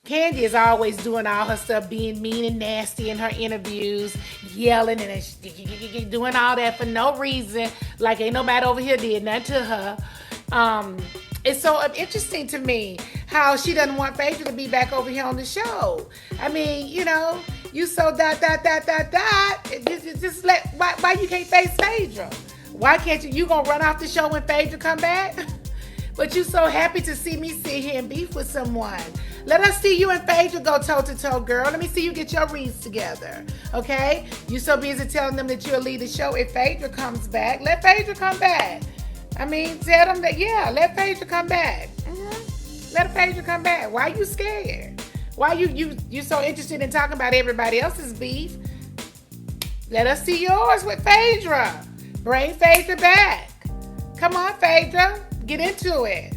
Kandi is always doing all her stuff, being mean and nasty in her interviews, yelling and doing all that for no reason. Like ain't nobody over here did nothing to her. It's so interesting to me how she doesn't want Phaedra to be back over here on the show. I mean, you know, you so dot. Just let why you can't face Phaedra? Why can't you? You gonna run off the show when Phaedra come back? But you so happy to see me sit here and beef with someone. Let us see you and Phaedra go toe to toe, girl. Let me see you get your reads together, okay? You so busy telling them that you'll lead the show. If Phaedra comes back, let Phaedra come back. I mean, tell them that, yeah, let Phaedra come back. Let Phaedra come back. Why you scared? Why you so interested in talking about everybody else's beef? Let us see yours with Phaedra. Bring Phaedra back. Come on, Phaedra. Get into it.